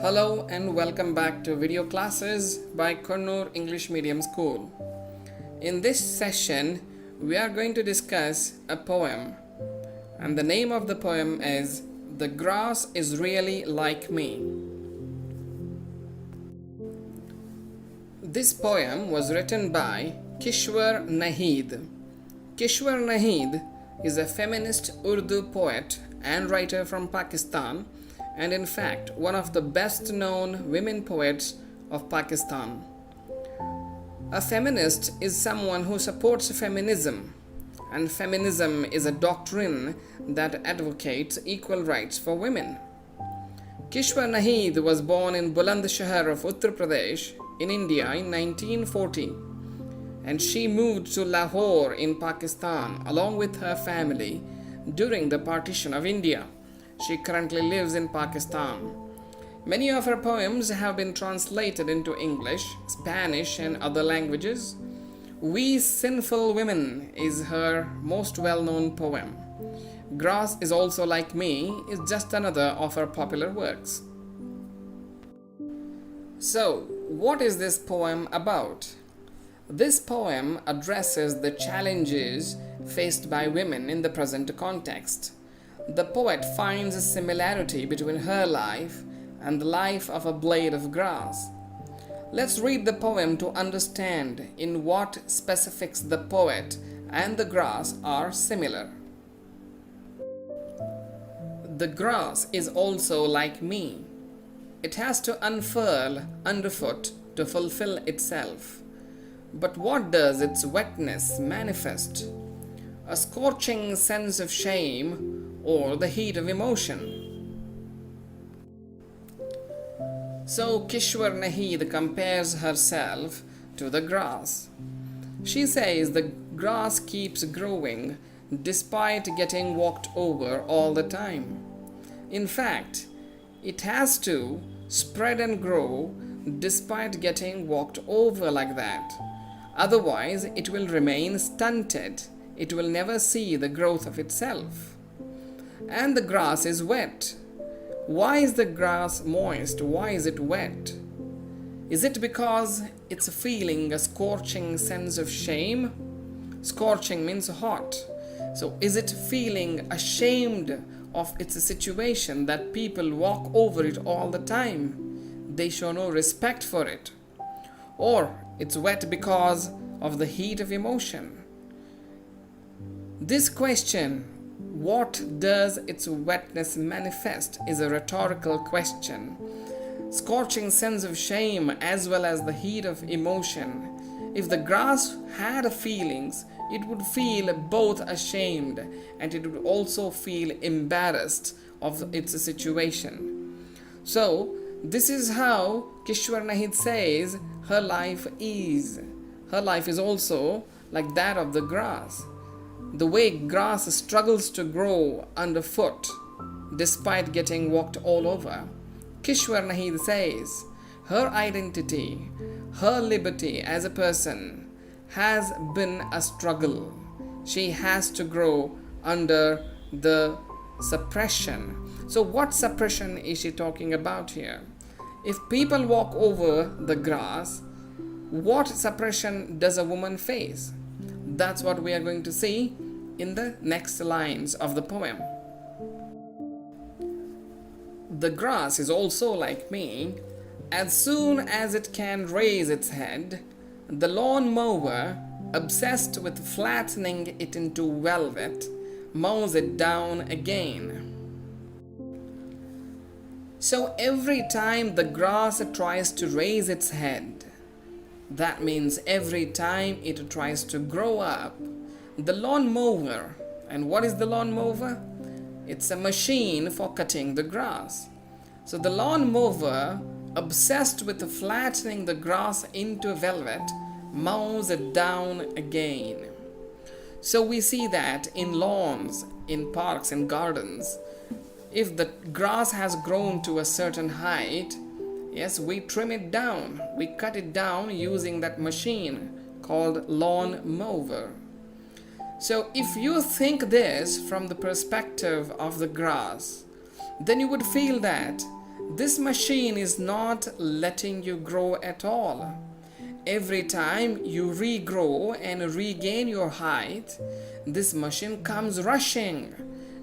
Hello and welcome back to video classes by Konnur English Medium School. In this session, we are going to discuss a poem, and the name of the poem is "The Grass is Really Like Me." This poem was written by Kishwar Naheed. Kishwar Naheed is a feminist Urdu poet and writer from Pakistan, and in fact one of the best known women poets of Pakistan. A feminist is someone who supports feminism, and feminism is a doctrine that advocates equal rights for women. Kishwar Naheed was born in Bulandshahr of Uttar Pradesh in India in 1940, and she moved to Lahore in Pakistan along with her family during the partition of India. She currently lives in Pakistan. Many of her poems have been translated into English, Spanish, and other languages. We Sinful Women is her most well-known poem. Grass is Also Like Me is just another of her popular works. So, what is this poem about? This poem addresses the challenges faced by women in the present context. The poet finds a similarity between her life and the life of a blade of grass. Let's read the poem to understand in what specifics the poet and the grass are similar. The grass is also like me. It has to unfurl underfoot to fulfill itself. But what does its wetness manifest? A scorching sense of shame or the heat of emotion. So Kishwar Naheed compares herself to the grass. She says the grass keeps growing despite getting walked over all the time. In fact, it has to spread and grow despite getting walked over like that. Otherwise, it will remain stunted. It will never see the growth of itself. And the grass is wet. Why is the grass moist? Why is it wet? Is it because it's feeling a scorching sense of shame? Scorching means hot. So is it feeling ashamed of its situation that people walk over it all the time? They show no respect for it. Or it's wet because of the heat of emotion. This question, what does its wetness manifest, is a rhetorical question. Scorching sense of shame as well as the heat of emotion. If the grass had feelings, it would feel both ashamed and it would also feel embarrassed of its situation. So, this is how Kishwar Naheed says her life is. Her life is also like that of the grass. The way grass struggles to grow underfoot despite getting walked all over. Kishwar Naheed says her identity, her liberty as a person has been a struggle. She has to grow under the suppression. So what suppression is she talking about here? If people walk over the grass, what suppression does a woman face? That's what we are going to see in the next lines of the poem. The grass is also like me. As soon as it can raise its head, the lawn mower, obsessed with flattening it into velvet, mows it down again. So every time the grass tries to raise its head, that means every time it tries to grow up, the lawn mower, and what is the lawn mower? It's a machine for cutting the grass. So the lawn mower, obsessed with flattening the grass into velvet, mows it down again. So we see that in lawns, in parks, in gardens, if the grass has grown to a certain height, yes, we trim it down. We cut it down using that machine called lawn mower. So if you think this from the perspective of the grass, then you would feel that This machine is not letting you grow at all. Every time you regrow and regain your height, this machine comes rushing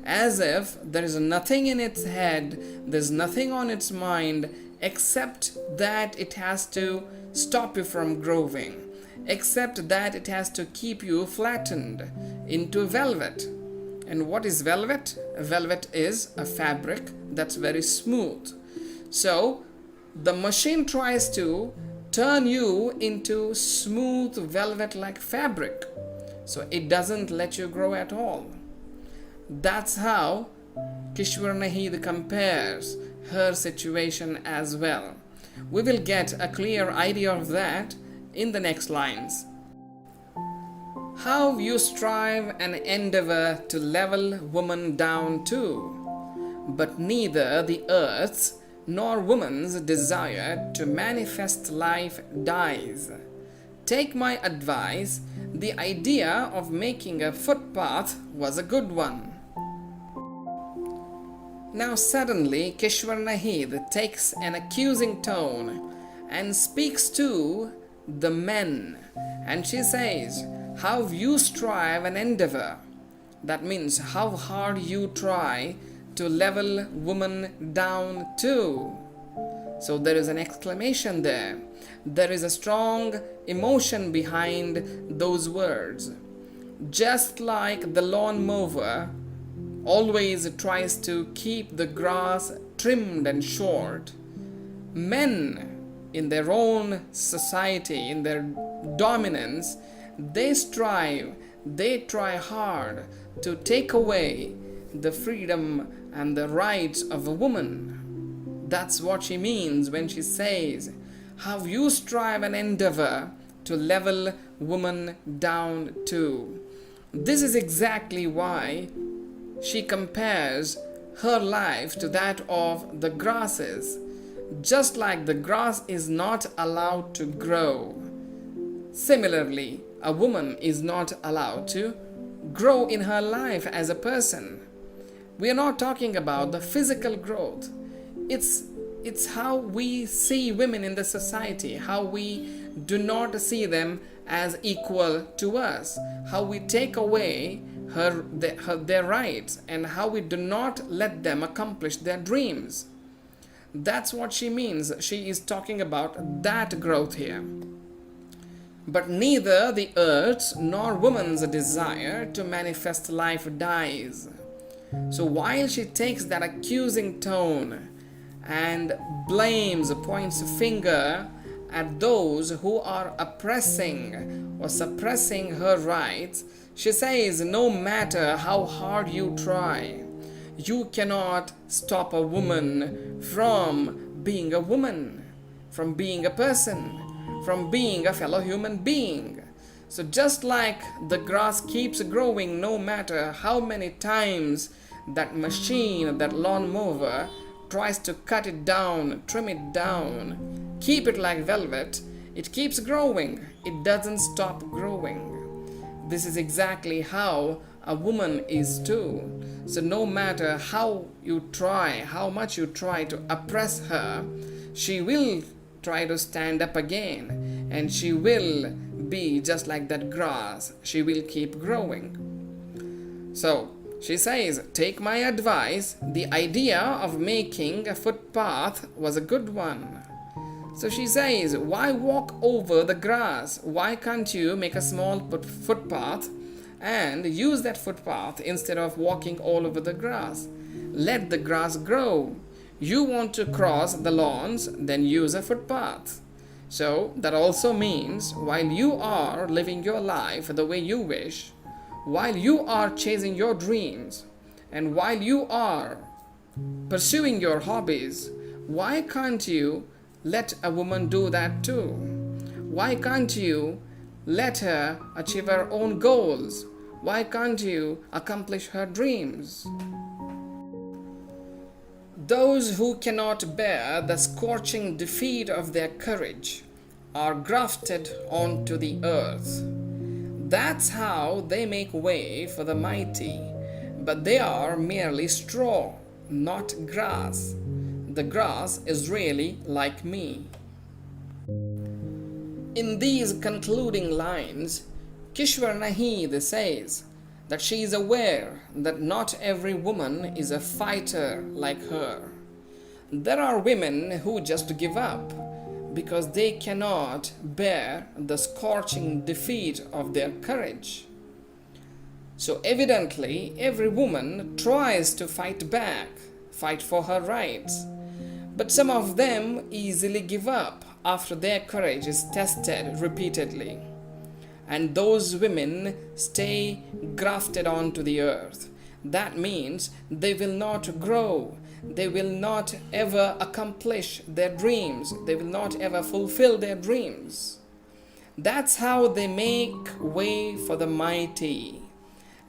as if there is nothing in its head, there's nothing on its mind except that it has to stop you from growing, except that it has to keep you flattened into velvet. And what is velvet? Velvet is a fabric that's very smooth. So the machine tries to turn you into smooth velvet like fabric. So it doesn't let you grow at all. That's how Kishwar Nahid compares her situation as well. We will get a clear idea of that in the next lines. How you strive and endeavor to level woman down too, but neither the earth's nor woman's desire to manifest life dies. Take my advice, the idea of making a footpath was a good one. Now suddenly Kishwar Nahid takes an accusing tone and speaks to the men, and she says, how you strive and endeavor. That means how hard you try to level woman down too. So there is an exclamation there. There is a strong emotion behind those words. Just like the lawn mower always tries to keep the grass trimmed and short, men in their own society, in their dominance, they strive, they try hard to take away the freedom and the rights of a woman. That's what she means when she says, how you strive and endeavor to level woman down too. This is exactly why she compares her life to that of the grasses. Just like the grass is not allowed to grow, similarly, a woman is not allowed to grow in her life as a person. We are not talking about the physical growth. It's how we see women in the society, how we do not see them as equal to us, how we take away their rights, and how we do not let them accomplish their dreams. That's what she means. She is talking about that growth here. But neither the earth's nor woman's desire to manifest life dies. So while she takes that accusing tone and points a finger at those who are oppressing or suppressing her rights, she says, no matter how hard you try, you cannot stop a woman from being a woman, from being a person, from being a fellow human being. So just like the grass keeps growing no matter how many times that machine, that lawn mower tries to cut it down, trim it down, keep it like velvet, it keeps growing. It doesn't stop growing. This is exactly how a woman is too. So no matter how you try, how much you try to oppress her, she will try to stand up again, and she will be just like that grass. She will keep growing. So she says, take my advice, the idea of making a footpath was a good one. So she says, why walk over the grass? Why can't you make a small footpath and use that footpath instead of walking all over the grass? Let the grass grow. You want to cross the lawns, then use a footpath. So that also means while you are living your life the way you wish, while you are chasing your dreams, and while you are pursuing your hobbies, why can't you let a woman do that too? Why can't you let her achieve her own goals? Why can't you accomplish her dreams? Those who cannot bear the scorching defeat of their courage are grafted onto the earth. That's how they make way for the mighty, but they are merely straw, not grass. the grass is really like me. In these concluding lines, Kishwar Nahid says that she is aware that not every woman is a fighter like her. There are women who just give up because they cannot bear the scorching defeat of their courage. So evidently, every woman tries to fight back, fight for her rights. But some of them easily give up after their courage is tested repeatedly. And those women stay grafted onto the earth. That means they will not grow. They will not ever accomplish their dreams. They will not ever fulfill their dreams. That's how they make way for the mighty.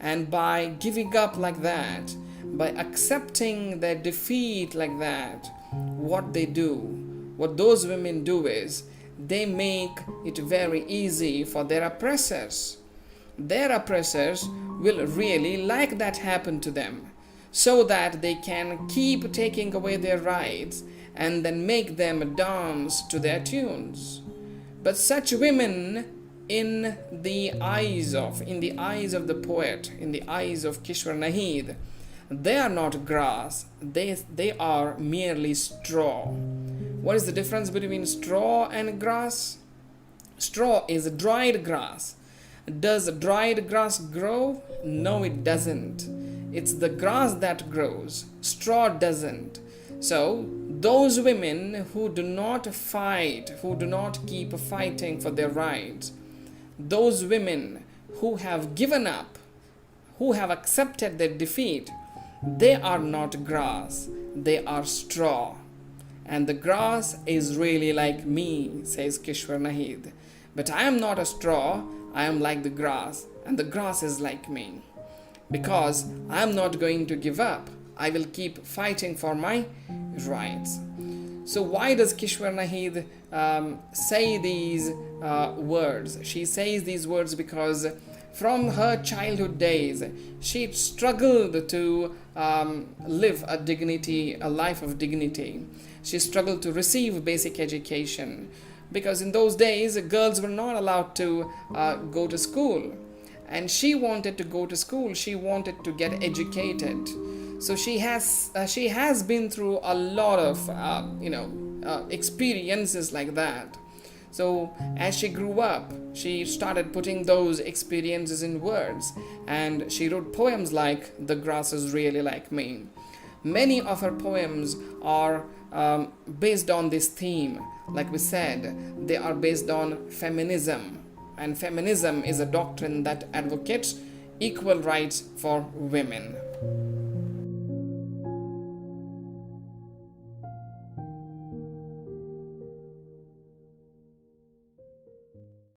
And by giving up like that, by accepting their defeat like that, what those women do is they make it very easy for their oppressors. Their oppressors will really like that happen to them, so that they can keep taking away their rights and then make them dance to their tunes. But such women, in the eyes of the poet, in the eyes of Kishwar Nahid, they are not grass, they are merely straw. What is the difference between straw and grass? Straw is dried grass. Does dried grass grow? No, it doesn't. It's the grass that grows. Straw doesn't. So, those women who do not fight, who do not keep fighting for their rights, those women who have given up, who have accepted their defeat, they are not grass, they are straw. And the grass is really like me, says Kishwar Nahid. But I am not a straw, I am like the grass, and the grass is like me. Because I am not going to give up. I will keep fighting for my rights. So why does Kishwar Nahid say these words? She says these words because from her childhood days, she struggled to live a life of dignity. She struggled to receive basic education because in those days, girls were not allowed to go to school. And she wanted to go to school. She wanted to get educated. So she has been through a lot of experiences like that. So as she grew up, she started putting those experiences in words, and she wrote poems like "The Grass is Really Like Me." Many of her poems are based on this theme. Like we said, they are based on feminism. And feminism is a doctrine that advocates equal rights for women.